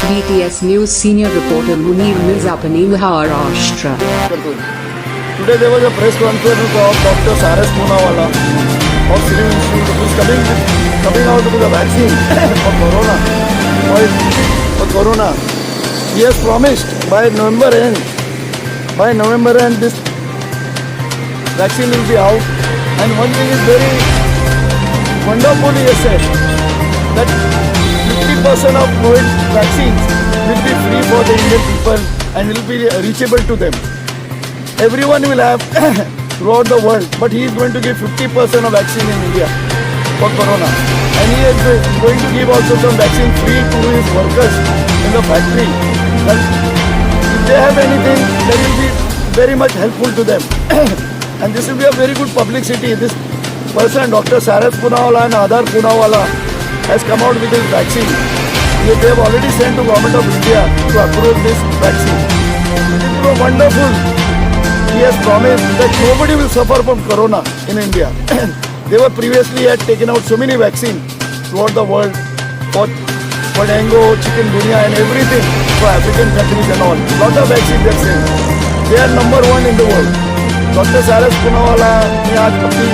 BTS News senior reporter Serum Pune Maharashtra. Today there was a press conference of Dr.Cyrus Poonawalla of Serum Institute who is coming out with a vaccine for corona. He has promised by November end this vaccine will be out. And one thing is very wonderful, he has said that 50% of COVID vaccines will be free for the Indian people and will be reachable to them. Everyone will have throughout the world, but he is going to give 50% of vaccine in India for corona. And he is going to give also some vaccine free to his workers in the factory. That if they have anything, that will be very much helpful to them. And this will be a very good publicity. This person, Dr.Cyrus Poonawalla and Adar Poonawalla, has come out with this vaccine. They have already sent to Government of India to approve this vaccine. It is so wonderful. He has promised that nobody will suffer from corona in India. They were previously had taken out so many vaccines throughout the world for dengue, chikungunya and everything for African countries and all. Lot of vaccines they have sent. They are number one in the world. Dr.Cyrus Poonawalla ने आज अपनी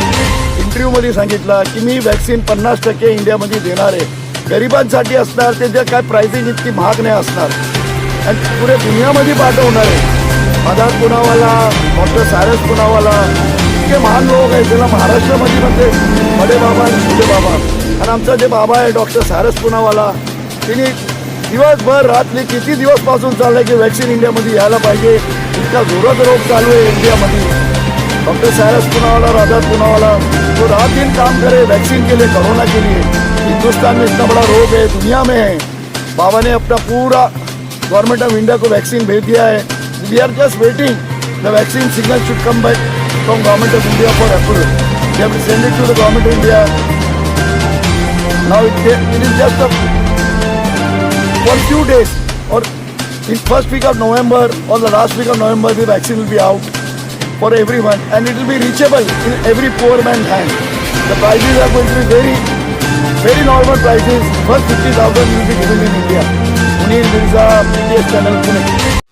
इंटरव्ह्यूमध्ये सांगितलं की मी vaccine 50% इंडियामध्ये देणार आहे. गरिबांसाठी असणार, त्याच्या काय प्राइसिंग इतकी महाग नाही असणार आणि पुरे दुनियामध्ये पाठवणार आहे. आधार पुनावाला, Dr.Cyrus Poonawalla इतके महान लोक आहेत. त्याला महाराष्ट्रामध्ये म्हणते बडे बाबा आणि छोटे बाबा. आणि आमचा जे बाबा आहे Dr.Cyrus Poonawalla, त्यांनी दिवसभर रात्री किती दिवसपासून चाललंय की वॅक्सिन इंडियामध्ये यायला पाहिजे. इतका जोरात रोग चालू आहे इंडियामध्ये. Dr.Cyrus Poonawalla, आधार पुनावाला जो रात दिन काम करे वैक्सीन के लिए, कोरोना के लिए. हिंदुस्तान में इतना बड़ा रोग है, दुनिया में है. बाबा ने अपना पूरा गवर्नमेंट ऑफ इंडिया को वैक्सीन भेज दिया है. We are just waiting. The vaccine signal should come back from government of India for approval. We have to send it to the government of India. Now it is just for few days or in first week of November or the last week of November the vaccine will be out for everyone and it will be reachable in every poor man's hand. The prices are going to be very normal prices. First 50,000 will be given in India. Munir Mirza, BTS channel Pune.